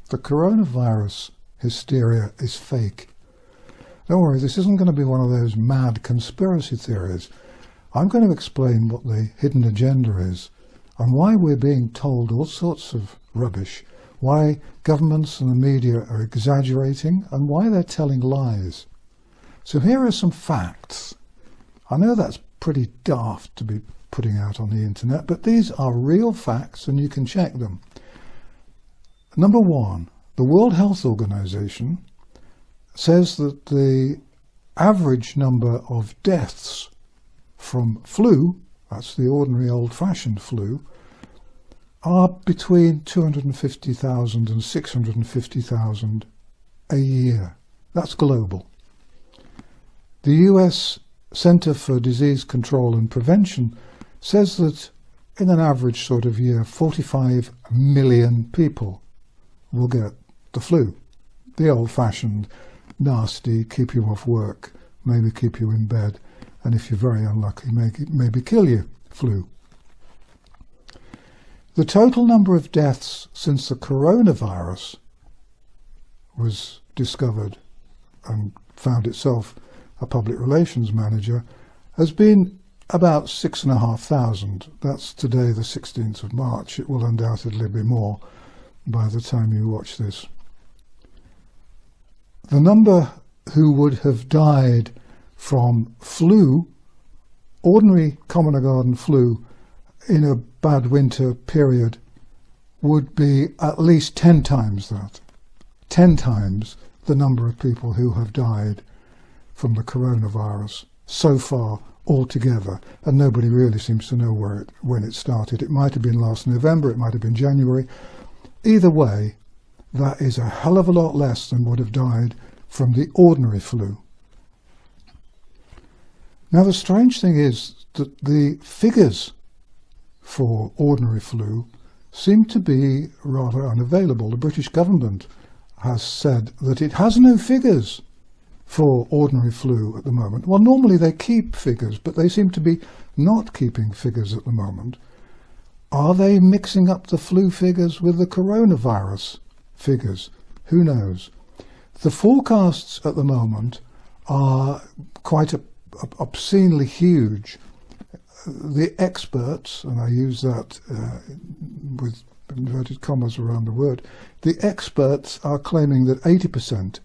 The coronavirus hysteria is fake. Don't worry, this isn't going to be one of those mad conspiracy theories. I'm going to explain what the hidden agenda is and why we're being told all sorts of rubbish, why governments and the media are exaggerating and why they're telling lies. So here are some facts. I know that's pretty daft to be putting out on the internet, but these are real facts and you can check them. Number one, the World Health Organization says that the average number of deaths from flu, that's the ordinary old-fashioned flu, are between 250,000 and 650,000 a year. That's global. The US Center for Disease Control and Prevention says that in an average sort of year, 45 million people will get the flu. The old-fashioned, nasty, keep you off work, maybe keep you in bed, and if you're very unlucky, maybe kill you flu. The total number of deaths since the coronavirus was discovered and found itself a public relations manager has been about 6,500. That's today, the 16th of March. It will undoubtedly be more by the time you watch this. The number who would have died from flu, ordinary common or garden flu, in a bad winter period would be at least 10 times that. 10 times the number of people who have died from the coronavirus so far altogether, and nobody really seems to know when it started. It might have been last November, it might have been January. Either way, that is a hell of a lot less than would have died from the ordinary flu. Now the strange thing is that the figures for ordinary flu seem to be rather unavailable. The British government has said that it has no figures for ordinary flu at the moment. Well, normally they keep figures, but they seem to be not keeping figures at the moment. Are they mixing up the flu figures with the coronavirus figures? Who knows? The forecasts at the moment are quite obscenely huge. The experts, and I use that with inverted commas around the word, the experts are claiming that 80%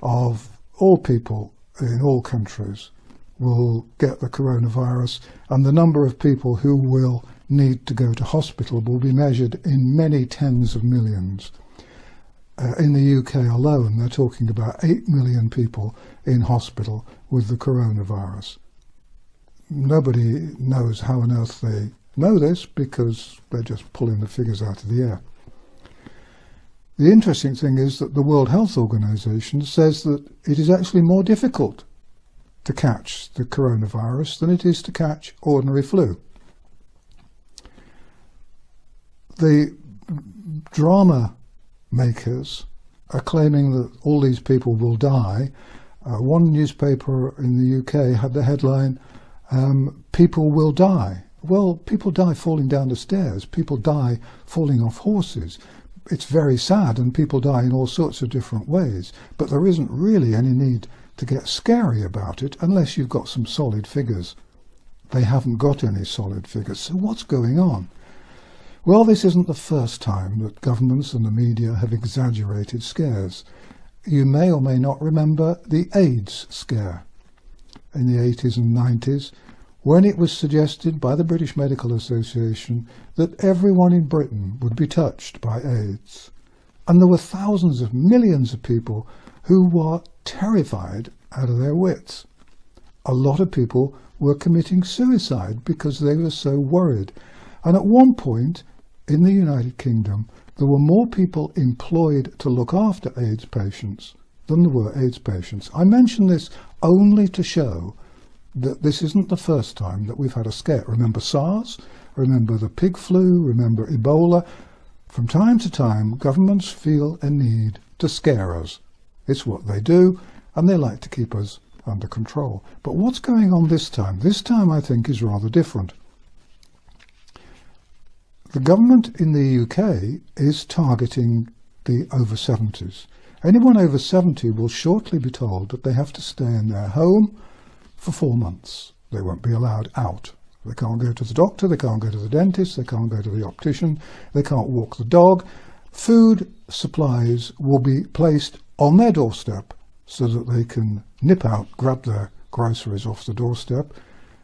of all people in all countries will get the coronavirus, and the number of people who will need to go to hospital will be measured in many tens of millions. In the UK alone, they're talking about 8 million people in hospital with the coronavirus. Nobody knows how on earth they know this, because they're just pulling the figures out of the air. The interesting thing is that the World Health Organization says that it is actually more difficult to catch the coronavirus than it is to catch ordinary flu. The drama makers are claiming that all these people will die. One newspaper in the UK had the headline, "People will die." Well, people die falling down the stairs, people die falling off horses. It's very sad, and people die in all sorts of different ways, but there isn't really any need to get scary about it unless you've got some solid figures. They haven't got any solid figures, so what's going on? Well, this isn't the first time that governments and the media have exaggerated scares. You may or may not remember the AIDS scare in the 80s and 90s, when it was suggested by the British Medical Association that everyone in Britain would be touched by AIDS. And there were thousands of millions of people who were terrified out of their wits. A lot of people were committing suicide because they were so worried. And at one point in the United Kingdom, there were more people employed to look after AIDS patients than there were AIDS patients. I mention this only to show that this isn't the first time that we've had a scare. Remember SARS? Remember the pig flu? Remember Ebola? From time to time, governments feel a need to scare us. It's what they do, and they like to keep us under control. But what's going on this time? This time, I think, is rather different. The government in the UK is targeting the over 70s. Anyone over 70 will shortly be told that they have to stay in their home for 4 months. They won't be allowed out. They can't go to the doctor, they can't go to the dentist, they can't go to the optician, they can't walk the dog. Food supplies will be placed on their doorstep so that they can nip out, grab their groceries off the doorstep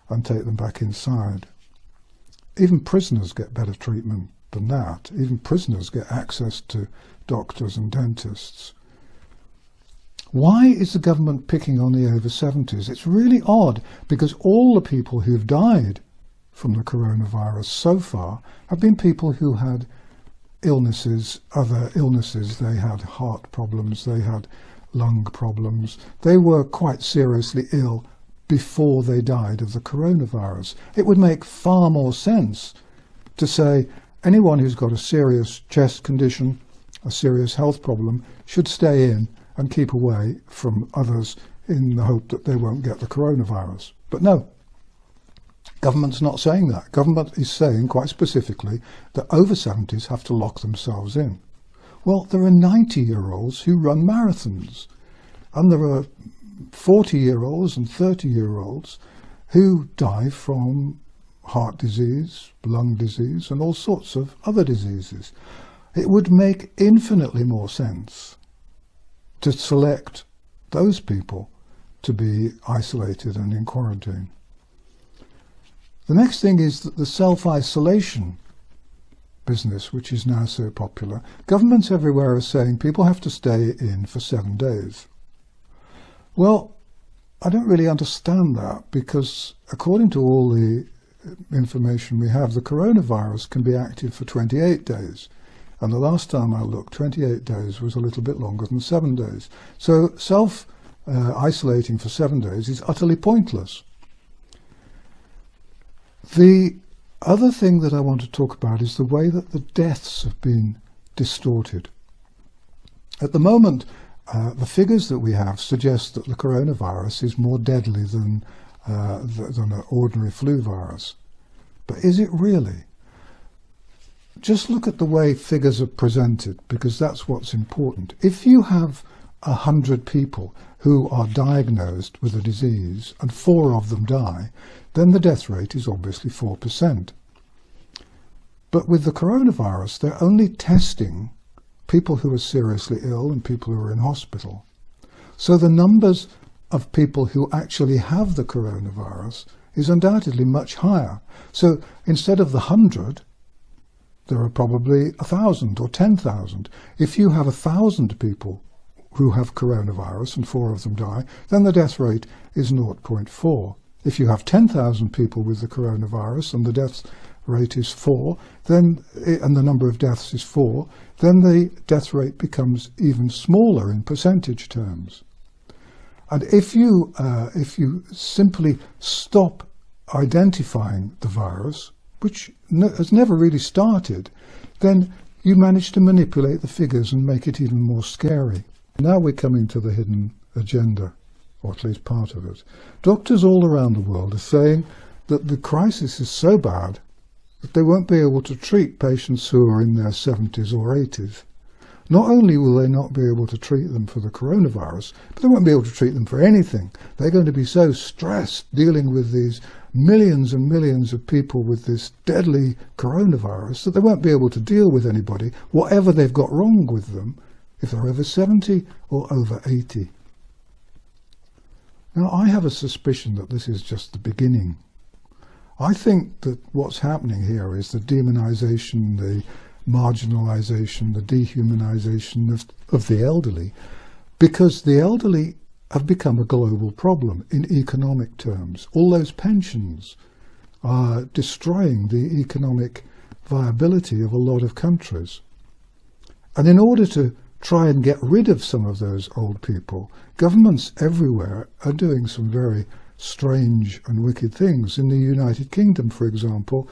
and take them back inside. Even prisoners get better treatment than that. Even prisoners get access to doctors and dentists. Why is the government picking on the over 70s? It's really odd, because all the people who've died from the coronavirus so far have been people who had illnesses, other illnesses. They had heart problems, they had lung problems. They were quite seriously ill before they died of the coronavirus. It would make far more sense to say anyone who's got a serious chest condition, a serious health problem, should stay in and keep away from others in the hope that they won't get the coronavirus. But no, government's not saying that. Government is saying quite specifically that over 70s have to lock themselves in. Well, there are 90-year-olds who run marathons, and there are 40-year-olds and 30-year-olds who die from heart disease, lung disease, and all sorts of other diseases. It would make infinitely more sense to select those people to be isolated and in quarantine. The next thing is that the self-isolation business, which is now so popular, governments everywhere are saying people have to stay in for 7 days. Well, I don't really understand that, because according to all the information we have, the coronavirus can be active for 28 days. And the last time I looked, 28 days was a little bit longer than 7 days. So self-isolating for 7 days is utterly pointless. The other thing that I want to talk about is the way that the deaths have been distorted. At the moment, the figures that we have suggest that the coronavirus is more deadly than an ordinary flu virus. But is it really? Just look at the way figures are presented, because that's what's important. If you have 100 people who are diagnosed with a disease and 4 of them die, then the death rate is obviously 4%. But with the coronavirus, they're only testing people who are seriously ill and people who are in hospital. So the numbers of people who actually have the coronavirus is undoubtedly much higher. So instead of the 100, there are probably 1,000 or 10,000. If you have 1,000 people who have coronavirus and 4 of them die, then the death rate is 0.4. If you have 10,000 people with the coronavirus and the death rate is 4, then, and the number of deaths is 4, then the death rate becomes even smaller in percentage terms. And if you simply stop identifying the virus, which has never really started, then you manage to manipulate the figures and make it even more scary. Now we're coming to the hidden agenda, or at least part of it. Doctors all around the world are saying that the crisis is so bad that they won't be able to treat patients who are in their 70s or 80s. Not only will they not be able to treat them for the coronavirus, but they won't be able to treat them for anything. They're going to be so stressed dealing with these millions and millions of people with this deadly coronavirus that they won't be able to deal with anybody, whatever they've got wrong with them, if they're over 70 or over 80. Now, I have a suspicion that this is just the beginning. I think that what's happening here is the demonization, the marginalization, the dehumanization of the elderly, because the elderly have become a global problem in economic terms. All those pensions are destroying the economic viability of a lot of countries. And in order to try and get rid of some of those old people, governments everywhere are doing some very strange and wicked things. In the United Kingdom, for example,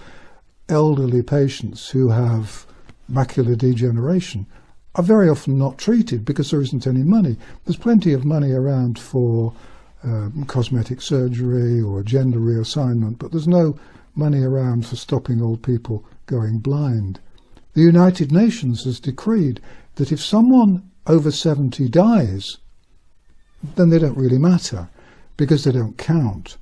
elderly patients who have macular degeneration are very often not treated because there isn't any money. There's plenty of money around for cosmetic surgery or gender reassignment, but there's no money around for stopping old people going blind. The United Nations has decreed that if someone over 70 dies, then they don't really matter because they don't count.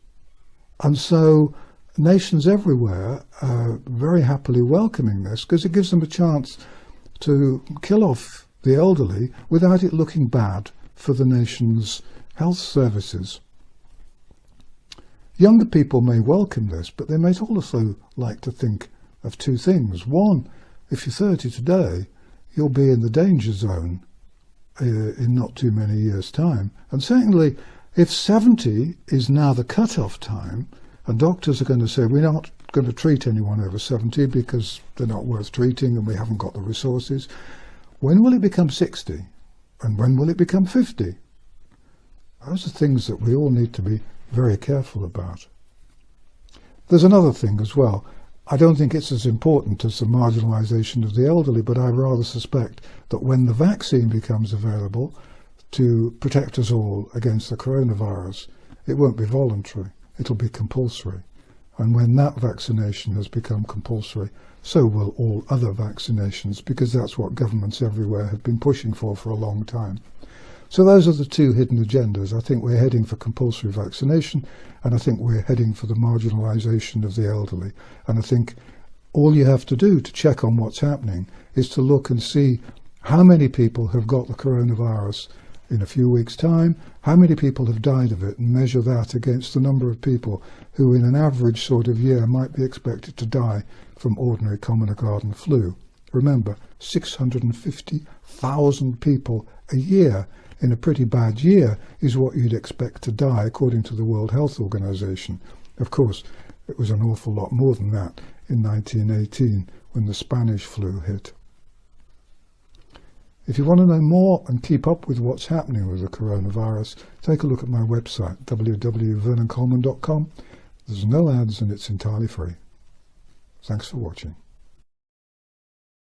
And so nations everywhere are very happily welcoming this because it gives them a chance to kill off the elderly without it looking bad for the nation's health services. Younger people may welcome this, but they might also like to think of two things. One, if you're 30 today, you'll be in the danger zone in not too many years' time. And secondly, if 70 is now the cut-off time, and doctors are going to say, we're not going to treat anyone over 70 because they're not worth treating and we haven't got the resources, when will it become 60? And when will it become 50? Those are things that we all need to be very careful about. There's another thing as well. I don't think it's as important as the marginalisation of the elderly, but I rather suspect that when the vaccine becomes available to protect us all against the coronavirus, it won't be voluntary, it'll be compulsory. And when that vaccination has become compulsory, so will all other vaccinations, because that's what governments everywhere have been pushing for a long time. So those are the two hidden agendas. I think we're heading for compulsory vaccination, and I think we're heading for the marginalisation of the elderly. And I think all you have to do to check on what's happening is to look and see how many people have got the coronavirus in a few weeks' time, how many people have died of it, and measure that against the number of people who in an average sort of year might be expected to die from ordinary common or garden flu. Remember, 650,000 people a year in a pretty bad year is what you'd expect to die according to the World Health Organization. Of course, it was an awful lot more than that in 1918 when the Spanish flu hit. If you want to know more and keep up with what's happening with the coronavirus, take a look at my website, www.vernoncoleman.com. There's no ads and it's entirely free. Thanks for watching.